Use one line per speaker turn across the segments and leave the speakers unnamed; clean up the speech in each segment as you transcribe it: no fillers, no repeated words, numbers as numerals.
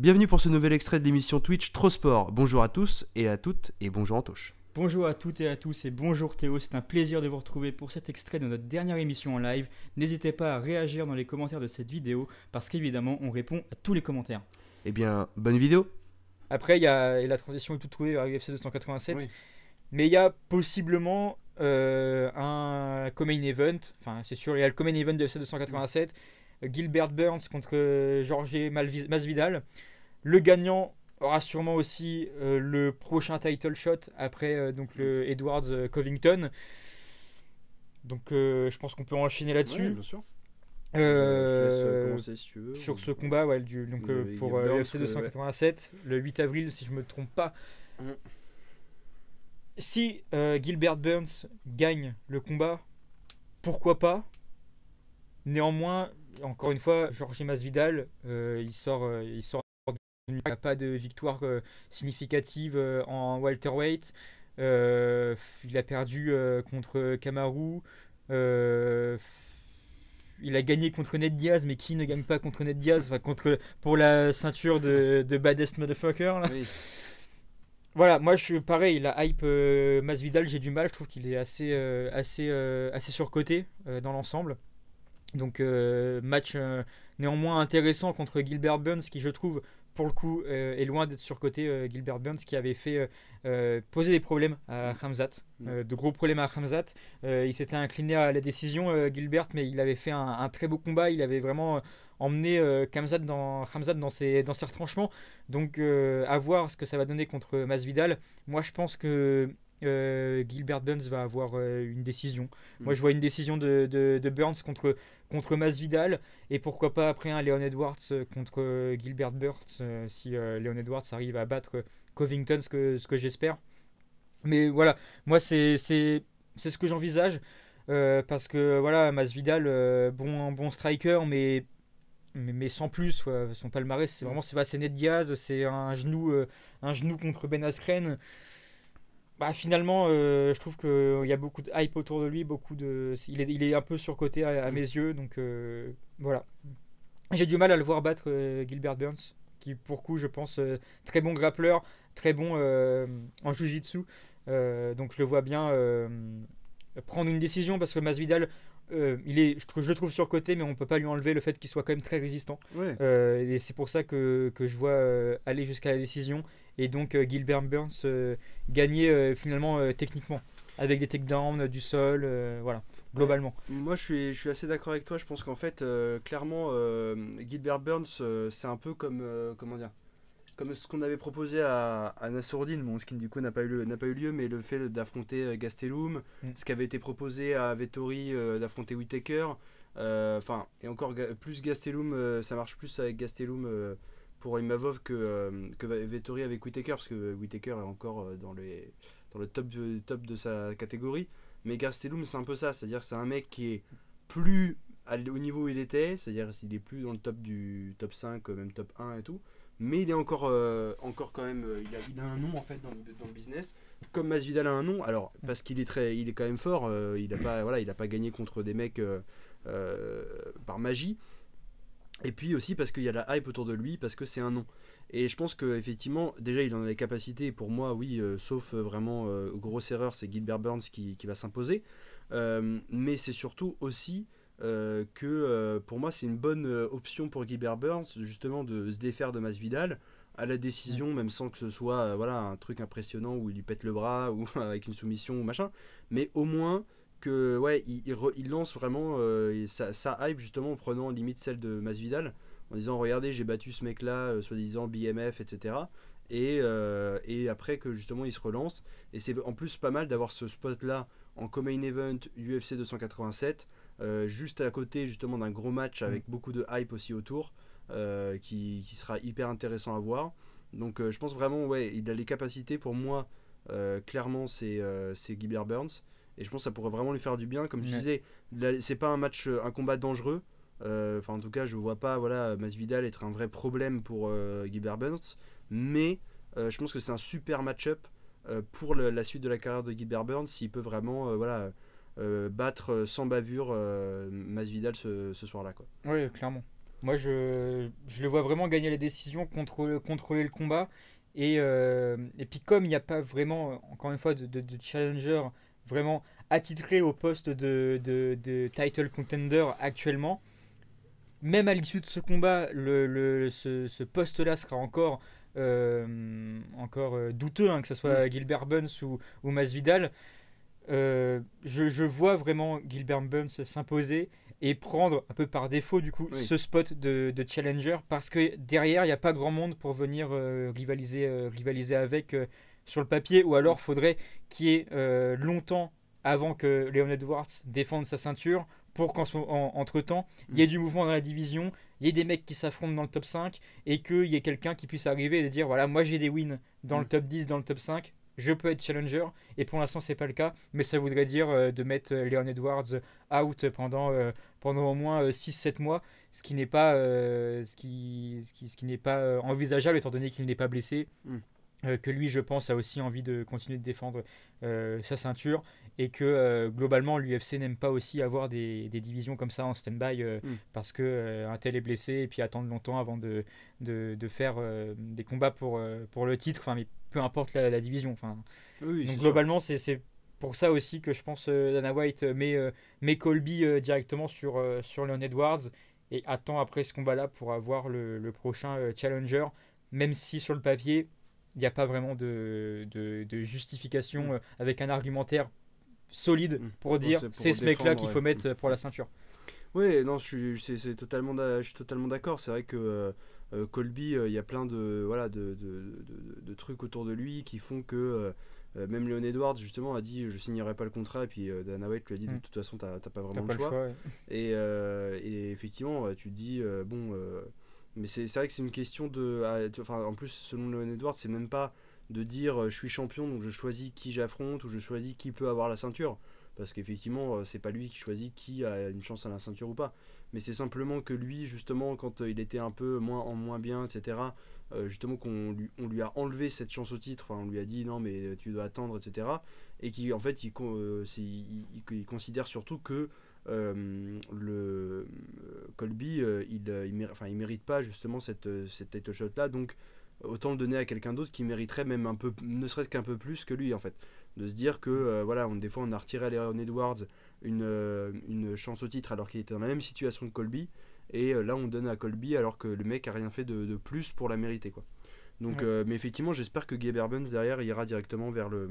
Bienvenue pour ce nouvel extrait de l'émission Twitch Trop Sport. Bonjour à tous et à toutes et bonjour Antoche.
Bonjour à toutes et à tous et bonjour Théo, c'est un plaisir de vous retrouver pour cet extrait de notre dernière émission en live. N'hésitez pas à réagir dans les commentaires de cette vidéo parce qu'évidemment on répond à tous les commentaires.
Eh bien, bonne vidéo.
Après il y a la transition est toute trouvée vers UFC 287, oui. Mais il y a possiblement un co-main event, enfin c'est sûr il y a le co-main event de UFC 287, Gilbert Burns contre Jorge Masvidal. Le gagnant aura sûrement aussi le prochain title shot après donc le Edwards Covington. Donc je pense qu'on peut enchaîner là-dessus.
Ouais, bien sûr.
Je
laisse commencer si tu veux.
Sur ce combat, ouais, pour UFC 287, le 8 avril, si je me trompe pas. Si Gilbert Burns gagne le combat, pourquoi pas. Néanmoins, encore une fois, Jorge Masvidal, il sort. Il n'y a pas de victoire significative en welterweight. Il a perdu contre Kamaru. Il a gagné contre Ned Diaz, mais qui ne gagne pas contre Ned Diaz, pour la ceinture de baddest motherfucker là. Oui. Voilà, moi je suis pareil, la hype Masvidal, j'ai du mal, je trouve qu'il est assez surcoté dans l'ensemble. Donc match néanmoins intéressant contre Gilbert Burns qui je trouve pour le coup est loin d'être surcoté. Gilbert Burns qui avait fait poser des problèmes à Khamzat, de gros problèmes à Khamzat. Il s'était incliné à la décision Gilbert, mais il avait fait un très beau combat, il avait vraiment emmené Khamzat dans ses retranchements. Donc à voir ce que ça va donner contre Masvidal. Moi je pense que Gilbert Burns va avoir une décision. Moi je vois une décision de Burns contre Masvidal et pourquoi pas après un Leon Edwards contre Gilbert Burns si Leon Edwards arrive à battre Covington, ce que j'espère. Mais voilà, moi c'est ce que j'envisage parce que voilà, Masvidal bon striker mais sans plus, son palmarès c'est Ned Diaz, c'est un genou contre Ben Askren. Bah, finalement, je trouve qu'il y a beaucoup de hype autour de lui, il est un peu surcoté à mes yeux, donc voilà. J'ai du mal à le voir battre Gilbert Burns, qui pour coup, je pense, très bon grappleur, très bon en jiu-jitsu, donc je le vois bien prendre une décision parce que Masvidal, je le trouve surcoté, mais on peut pas lui enlever le fait qu'il soit quand même très résistant. Ouais. Et c'est pour ça que je vois aller jusqu'à la décision. Et donc Gilbert Burns gagner finalement techniquement avec des takedowns, du sol, voilà, globalement.
Ouais. Moi je suis assez d'accord avec toi, je pense qu'en fait clairement Gilbert Burns c'est un peu comme comment dire, comme ce qu'on avait proposé à Nassourdine, bon, ce qui du coup n'a pas eu lieu, mais le fait d'affronter Gastelum, ce qui avait été proposé à Vettori d'affronter Whittaker, et encore plus Gastelum, ça marche plus avec Gastelum pour Imavov que Vettori avec Whittaker, parce que Whittaker est encore dans le top de sa catégorie, mais Gastelum c'est un peu ça, c'est-à-dire que c'est un mec qui est plus au niveau où il était, c'est-à-dire s'il est plus dans le top du top 5, même top 1 et tout, mais il est encore quand même, il a un nom en fait dans le business, comme Masvidal a un nom, alors parce qu'il est quand même fort, il a pas gagné contre des mecs par magie, et puis aussi parce qu'il y a la hype autour de lui, parce que c'est un nom. Et je pense qu'effectivement, déjà il en a les capacités, pour moi oui, sauf vraiment grosse erreur, c'est Gilbert Burns qui va s'imposer, mais c'est surtout aussi que pour moi c'est une bonne option pour Gilbert Burns justement de se défaire de Masvidal à la décision, même sans que ce soit un truc impressionnant où il lui pète le bras ou avec une soumission ou machin, mais au moins que il lance vraiment sa hype justement en prenant limite celle de Masvidal en disant regardez j'ai battu ce mec là soi-disant BMF etc. Et après que justement il se relance, et c'est en plus pas mal d'avoir ce spot là en co-main event UFC 287 juste à côté justement d'un gros match avec beaucoup de hype aussi autour, qui sera hyper intéressant à voir. Donc je pense vraiment il a les capacités pour moi, clairement c'est Gilbert Burns, et je pense que ça pourrait vraiment lui faire du bien, comme tu disais, c'est pas un combat dangereux, en tout cas je vois pas Masvidal être un vrai problème pour Gilbert Burns, mais je pense que c'est un super match-up pour la suite de la carrière de Gilbert Burns, s'il peut vraiment battre sans bavure Masvidal ce soir-là, quoi.
Oui, clairement. Moi, je le vois vraiment gagner les décisions, contrôler le combat. Et puis, comme il n'y a pas vraiment, encore une fois, de challenger vraiment attitré au poste de title contender actuellement, même à l'issue de ce combat, ce poste-là sera encore douteux, hein, que ce soit Gilbert Burns ou Masvidal. Je vois vraiment Gilbert Burns s'imposer et prendre un peu par défaut du coup ce spot de challenger, parce que derrière il n'y a pas grand monde pour venir rivaliser avec sur le papier, ou alors faudrait qu'il y ait longtemps avant que Leon Edwards défende sa ceinture pour qu'entre temps il y ait du mouvement dans la division, il y ait des mecs qui s'affrontent dans le top 5 et qu'il y ait quelqu'un qui puisse arriver et dire voilà, moi j'ai des wins dans le top 10, dans le top 5, je peux être challenger. Et pour l'instant c'est pas le cas, mais ça voudrait dire de mettre Leon Edwards out pendant au moins 6-7 mois, ce qui n'est pas envisageable étant donné qu'il n'est pas blessé. Que lui, je pense, a aussi envie de continuer de défendre sa ceinture, et que globalement l'UFC n'aime pas aussi avoir des divisions comme ça en stand-by, parce que un tel est blessé et puis attendre longtemps avant de faire des combats pour le titre, enfin, mais peu importe la division. Enfin, donc globalement, c'est pour ça aussi que je pense Dana White met Colby directement sur Leon Edwards et attend après ce combat-là pour avoir le prochain challenger, même si sur le papier il n'y a pas vraiment de justification avec un argumentaire solide pour dire c'est ce mec-là qu'il faut mettre pour la ceinture.
Oui, non, je suis totalement d'accord. C'est vrai que Colby, il y a plein de trucs autour de lui qui font que même Leon Edwards justement a dit je signerai pas le contrat, et puis Dana White lui a dit de toute façon t'as pas vraiment le choix. Et effectivement tu te dis mais c'est vrai que c'est une question en plus selon Leon Edwards, c'est même pas de dire je suis champion donc je choisis qui j'affronte ou je choisis qui peut avoir la ceinture, parce qu'effectivement c'est pas lui qui choisit qui a une chance à la ceinture ou pas, mais c'est simplement que lui justement quand il était un peu moins bien, etc., justement qu'on lui a enlevé cette chance au titre, on lui a dit non mais tu dois attendre, etc., et qui en fait il considère surtout que Colby il mérite pas justement cette title shot là, donc autant le donner à quelqu'un d'autre qui mériterait même un peu, ne serait-ce qu'un peu plus que lui, en fait, de se dire que des fois on a retiré à Leon Edwards une chance au titre alors qu'il était dans la même situation que Colby, et là on donne à Colby alors que le mec a rien fait de plus pour la mériter, quoi. Donc mais effectivement j'espère que Gilbert Burns derrière ira directement vers le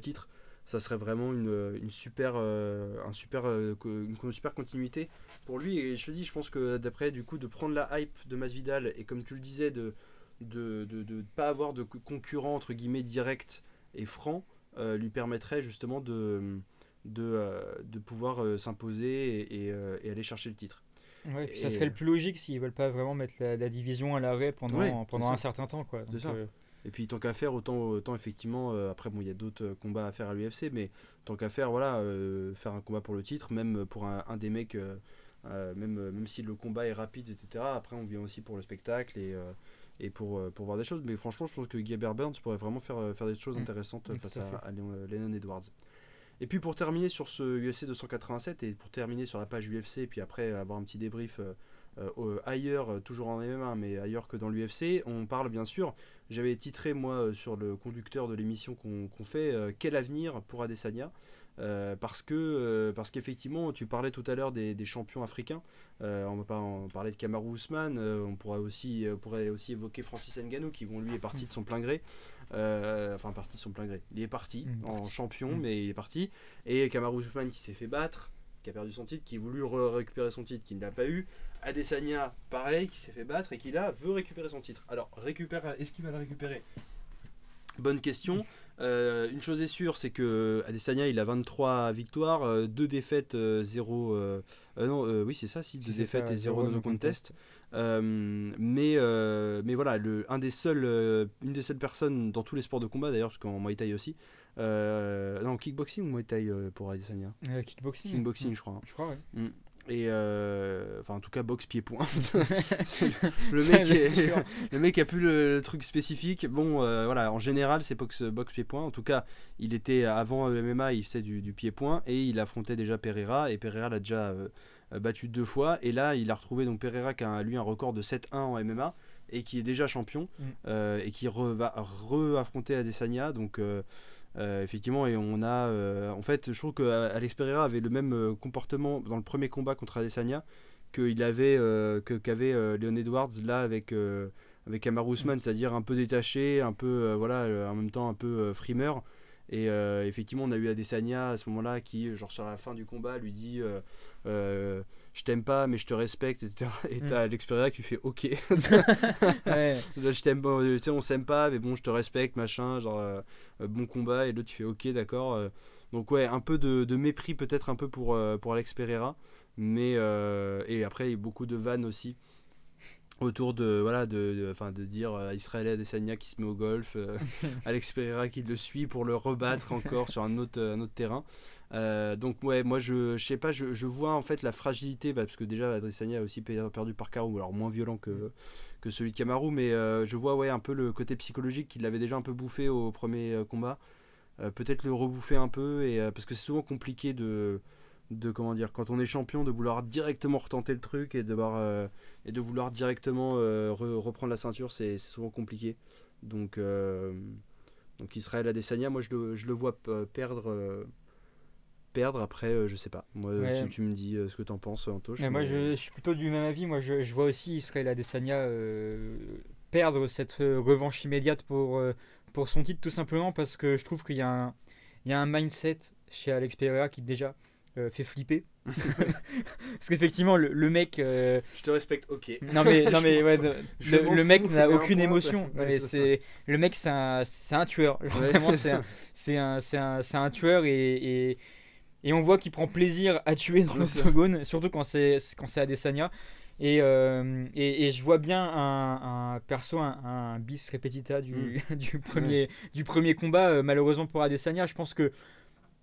titre. Ça serait vraiment une super continuité pour lui, et je te dis, je pense que d'après du coup de prendre la hype de Masvidal, et comme tu le disais de pas avoir de concurrent entre guillemets direct et franc, lui permettrait justement de pouvoir s'imposer et aller chercher le titre.
Ouais, puis ça serait le plus logique s'ils veulent pas vraiment mettre la division à l'arrêt pendant un certain temps, quoi. Donc,
et puis tant qu'à faire, autant effectivement, après bon il y a d'autres combats à faire à l'UFC, mais tant qu'à faire, faire un combat pour le titre, même pour un des mecs, même si le combat est rapide, etc., après on vient aussi pour le spectacle et pour voir des choses. Mais franchement je pense que Gilbert Burns pourrait vraiment faire des choses intéressantes face à Leon Edwards. Et puis pour terminer sur ce UFC 287, et pour terminer sur la page UFC, et puis après avoir un petit débrief ailleurs, toujours en MMA, mais ailleurs que dans l'UFC, on parle bien sûr, j'avais titré moi sur le conducteur de l'émission qu'on fait, quel avenir pour Adesanya, parce qu'effectivement tu parlais tout à l'heure des champions africains, on va pas en parler de Kamaru Usman, on pourrait aussi évoquer Francis Ngannou qui lui est parti de son plein gré, parti de son plein gré, il est parti en champion, mais il est parti, et Kamaru Usman qui s'est fait battre, qui a perdu son titre, qui a voulu récupérer son titre, qui ne l'a pas eu. Adesanya, pareil, qui s'est fait battre et qui là veut récupérer son titre. Alors, est-ce qu'il va le récupérer ? Bonne question. Une chose est sûre, c'est que Adesanya il a 23 victoires, 2 défaites, 0. Oui, c'est ça, 2 défaites et 0 no contest. Mais voilà, une des seules personnes dans tous les sports de combat d'ailleurs, parce qu'en Muay Thai aussi. Kickboxing ou Muay Thai pour Adesanya ?
Kickboxing.
Kickboxing, je crois. Hein.
Je crois, ouais.
Et en tout cas boxe pied-point. le mec a plus le truc spécifique. Bon, en général c'est boxe pied-point. En tout cas, il était avant MMA, il faisait du pied-point et il affrontait déjà Pereira, et Pereira l'a déjà battu 2 fois. Et là, il a retrouvé donc Pereira qui a lui un record de 7-1 en MMA et qui est déjà champion et qui va re-affronter Adesanya. Donc effectivement, et on a en fait, je trouve que Alex Pereira avait le même comportement dans le premier combat contre Adesanya qu'avait Leon Edwards là avec Kamaru Usman, c'est-à-dire un peu détaché, un peu en même temps un peu frimeur. Et effectivement, on a eu Adesanya à ce moment-là qui, genre sur la fin du combat, lui dit je t'aime pas, mais je te respecte, etc. Et t'as Alex Pereira qui fait ok. Ouais. Je t'aime pas, tu sais, on s'aime pas, mais bon, je te respecte, machin, genre bon combat. Et l'autre, tu fais ok, d'accord. Donc, ouais, un peu de mépris peut-être un peu pour Alex Pereira. Mais, et après, il y a beaucoup de vannes aussi autour de dire Israël Adesanya qui se met au golf, Alex Pereira qui le suit pour le rebattre encore sur un autre terrain. Donc ouais, moi je sais pas, je vois en fait la fragilité, parce que déjà Adesanya a aussi perdu par KO, alors moins violent que celui de Kamaru, mais je vois un peu le côté psychologique qu'il avait déjà un peu bouffé au premier combat, peut-être le rebouffer un peu, et parce que c'est souvent compliqué de comment dire, quand on est champion, de vouloir directement retenter le truc et de vouloir directement reprendre la ceinture, c'est souvent compliqué. Donc Israël Adesanya, moi je le vois perdre après, je sais pas. Moi, si tu me dis ce que t'en penses, Antoche.
Moi je suis plutôt du même avis. Moi je vois aussi Israël Adesanya perdre cette revanche immédiate pour son titre, tout simplement parce que je trouve qu'il y a un mindset chez Alex Pereira qui déjà fait flipper. Parce qu'effectivement le mec
je te respecte, ok.
non mais ouais, le mec n'a aucune émotion. Le mec c'est un tueur. Vraiment c'est un tueur, et on voit qu'il prend plaisir à tuer dans l'octogone, surtout quand c'est Adesanya. Et je vois bien un perso, un bis repetita du premier combat. Malheureusement pour Adesanya, je pense que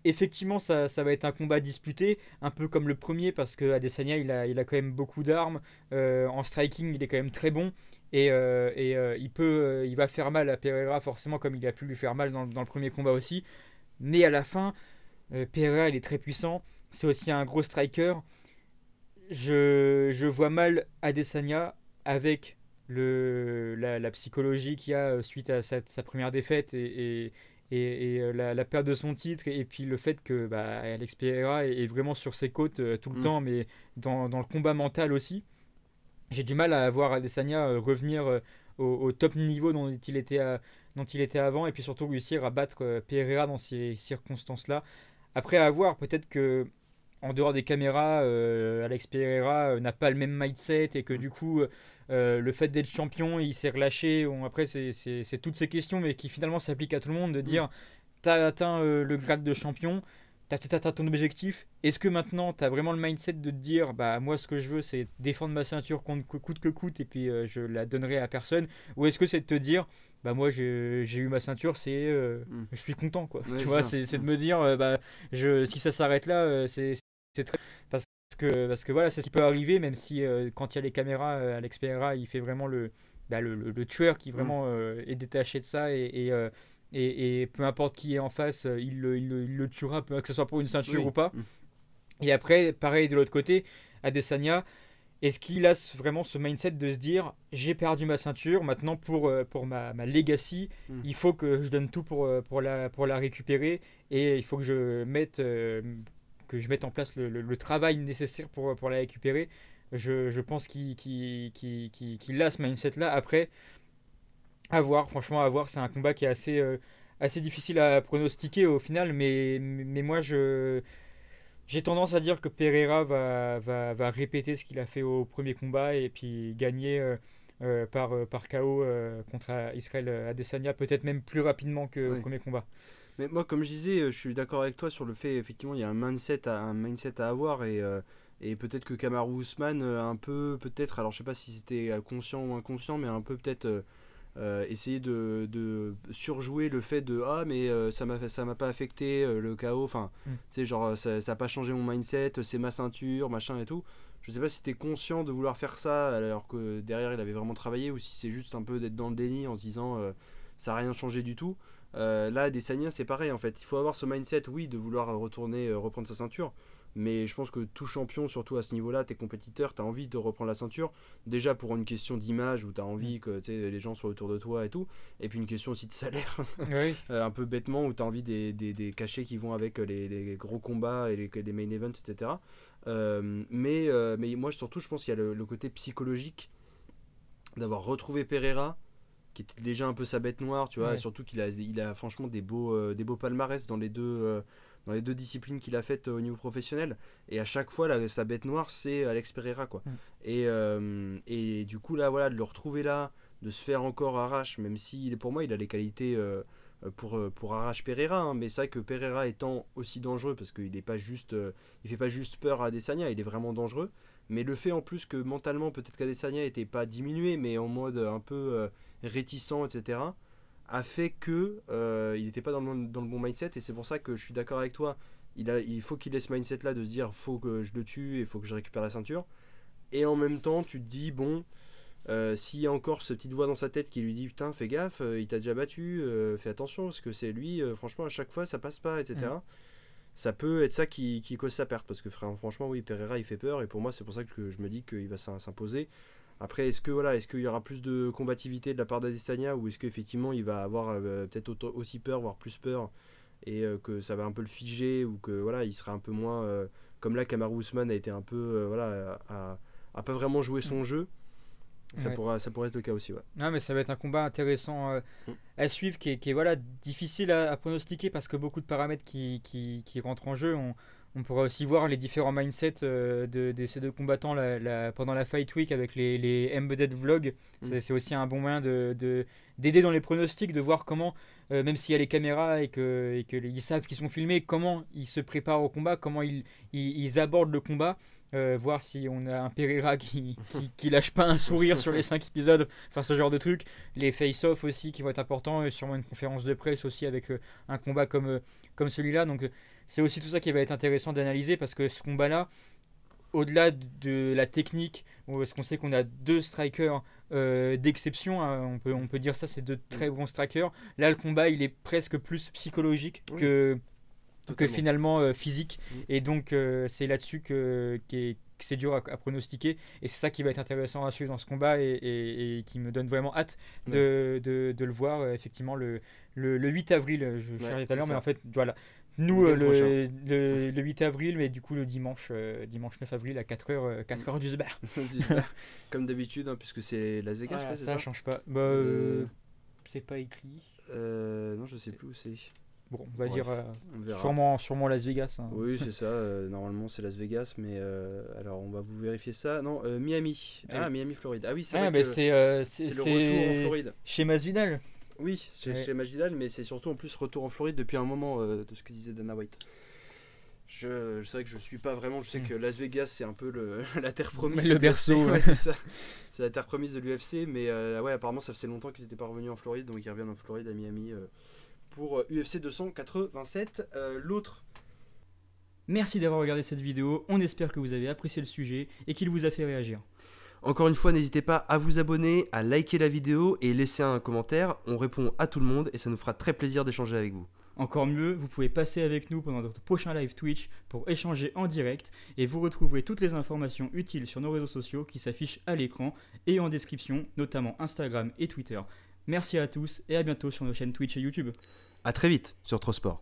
effectivement ça va être un combat disputé, un peu comme le premier, parce que Adesanya il a quand même beaucoup d'armes, en striking il est quand même très bon, et il va faire mal à Pereira forcément, comme il a pu lui faire mal dans le premier combat aussi. Mais à la fin, Pereira il est très puissant, c'est aussi un gros striker. Je vois mal Adesanya avec la psychologie qu'il y a suite à sa première défaite et la perte de son titre, et puis le fait que Alex Pereira est vraiment sur ses côtes tout le temps, mais dans le combat mental aussi. J'ai du mal à voir Adesanya revenir au top niveau dont il était avant, et puis surtout réussir à battre Pereira dans ces circonstances-là. Après, à voir, peut-être que en dehors des caméras, Alex Pereira n'a pas le même mindset, et que du coup, le fait d'être champion, il s'est relâché. Bon, après, c'est toutes ces questions, mais qui finalement s'appliquent à tout le monde, de dire, t'as atteint le grade de champion, t'as peut-être atteint ton objectif. Est-ce que maintenant, t'as vraiment le mindset de te dire, moi, ce que je veux, c'est défendre ma ceinture coûte que coûte, et puis je la donnerai à personne? Ou est-ce que c'est de te dire, moi, j'ai eu ma ceinture, je suis content, quoi. Ouais, tu vois, c'est de me dire, si ça s'arrête là, c'est très... Parce que voilà, c'est ce qui peut arriver, même si quand il y a les caméras, Alex Pereira il fait vraiment le tueur qui vraiment est détaché de ça, et peu importe qui est en face, il le tuera, que ce soit pour une ceinture ou pas. Et après, pareil de l'autre côté, Adesanya, est-ce qu'il a vraiment ce mindset de se dire, j'ai perdu ma ceinture, maintenant pour ma legacy, il faut que je donne tout pour la récupérer, et il faut que je mette en place le travail nécessaire pour la récupérer. Je pense qu'il a ce mindset-là. Après, franchement, à voir. C'est un combat qui est assez difficile à pronostiquer au final, mais moi, j'ai tendance à dire que Pereira va répéter ce qu'il a fait au premier combat, et puis gagner par KO contre Israël Adesanya, peut-être même plus rapidement que au premier combat.
Mais moi, comme je disais, je suis d'accord avec toi sur le fait, effectivement, il y a un mindset à avoir, et peut-être que Kamaru Usman un peu, peut-être, alors je sais pas si c'était conscient ou inconscient, mais un peu peut-être essayer de surjouer le fait de mais ça m'a pas affecté le KO, enfin, tu sais, genre ça a pas changé mon mindset, c'est ma ceinture, machin et tout. Je sais pas si c'était conscient de vouloir faire ça alors que derrière il avait vraiment travaillé, ou si c'est juste un peu d'être dans le déni en se disant ça a rien changé du tout. Là, Adesanya, c'est pareil en fait. Il faut avoir ce mindset, oui, de vouloir reprendre sa ceinture. Mais je pense que tout champion, surtout à ce niveau-là, t'es compétiteur, t'as envie de reprendre la ceinture. Déjà pour une question d'image où t'as envie que les gens soient autour de toi et tout. Et puis une question aussi de salaire.
Oui.
Un peu bêtement où t'as envie des cachets qui vont avec les gros combats et les main events, etc. Mais moi surtout je pense qu'il y a le côté psychologique d'avoir retrouvé Pereira qui était déjà un peu sa bête noire, tu vois,
Ouais.
surtout qu'il a franchement des beaux palmarès dans les deux disciplines qu'il a faites au niveau professionnel, et à chaque fois sa bête noire c'est Alex Pereira quoi. Et du coup là voilà, de le retrouver là, de se faire encore arrache, même si pour moi il a les qualités pour arrache Pereira, hein, mais c'est vrai que Pereira étant aussi dangereux parce qu'il est pas juste il fait pas juste peur à Adesanya, il est vraiment dangereux, mais le fait en plus que mentalement peut-être qu'Adesanya était pas diminué mais en mode un peu réticent, etc., a fait que il n'était pas dans le bon mindset, et c'est pour ça que je suis d'accord avec toi. Il faut qu'il ait ce mindset là de se dire faut que je le tue et faut que je récupère la ceinture, et en même temps tu te dis bon, s'il y a encore cette petite voix dans sa tête qui lui dit putain fais gaffe, il t'a déjà battu, fais attention parce que c'est lui, franchement à chaque fois ça passe pas, etc. Ça peut être ça qui cause sa perte, parce que franchement oui, Pereira il fait peur, et pour moi c'est pour ça que je me dis qu'il va s'imposer. Après, est-ce qu'il y aura plus de combativité de la part d'Adesanya, ou est-ce qu'effectivement il va avoir peut-être aussi peur, voire plus peur, et que ça va un peu le figer, ou que voilà, il sera un peu moins comme là Kamaru Usman a été un peu voilà, a pas vraiment joué son jeu. Ça pourrait être le cas aussi, ouais.
Non, mais ça va être un combat intéressant à suivre, qui est voilà, difficile à pronostiquer parce que beaucoup de paramètres qui rentrent en jeu. On pourra aussi voir les différents mindsets de ces deux combattants pendant la Fight Week avec les embedded vlogs. C'est aussi un bon moyen d'aider dans les pronostics, de voir comment, même s'il y a les caméras et qu'ils savent qu'ils sont filmés, comment ils se préparent au combat, comment ils abordent le combat. Voir si on a un Pereira qui lâche pas un sourire sur les 5 épisodes, enfin ce genre de truc. Les face-off aussi qui vont être importants, et sûrement une conférence de presse aussi avec un combat comme celui-là. Donc c'est aussi tout ça qui va être intéressant d'analyser, parce que ce combat-là, au-delà de la technique, parce qu'on sait qu'on a deux strikers d'exception, hein, on peut dire ça, c'est deux très bons strikers. Là le combat il est presque plus psychologique que finalement physique, et donc c'est là-dessus que c'est dur à pronostiquer, et c'est ça qui va être intéressant à suivre dans ce combat, et qui me donne vraiment hâte de le voir effectivement le 8 avril, je cherchais tout à l'heure, mais en fait voilà, nous le 8 avril, mais du coup le dimanche 9 avril à 4h du Zbar.
Comme d'habitude, hein, puisque c'est Las Vegas,
voilà,
c'est
ça
ça
change pas. C'est pas écrit.
Non, je sais plus où c'est.
Bon, on va dire
on verra.
Sûrement Las Vegas. Hein.
Oui, c'est ça. Normalement, c'est Las Vegas, mais alors on va vous vérifier ça. Non, Miami. Miami, Floride. Ah oui, c'est vrai que c'est le retour en Floride.
Chez Masvidal.
Oui, chez Masvidal, mais c'est surtout en plus retour en Floride depuis un moment, de ce que disait Dana White. Je sais que je suis pas vraiment. Je sais que Las Vegas c'est un peu la terre promise.
Le berceau.
Ouais, c'est ça. C'est la terre promise de l'UFC, mais ouais, apparemment ça faisait longtemps qu'ils n'étaient pas revenus en Floride, donc ils reviennent en Floride à Miami. Pour UFC 287, l'autre.
Merci d'avoir regardé cette vidéo, on espère que vous avez apprécié le sujet et qu'il vous a fait réagir.
Encore une fois, n'hésitez pas à vous abonner, à liker la vidéo et laisser un commentaire, on répond à tout le monde et ça nous fera très plaisir d'échanger avec vous.
Encore mieux, vous pouvez passer avec nous pendant notre prochain live Twitch pour échanger en direct, et vous retrouverez toutes les informations utiles sur nos réseaux sociaux qui s'affichent à l'écran et en description, notamment Instagram et Twitter. Merci à tous et à bientôt sur nos chaînes Twitch et YouTube.
A très vite sur Trosport.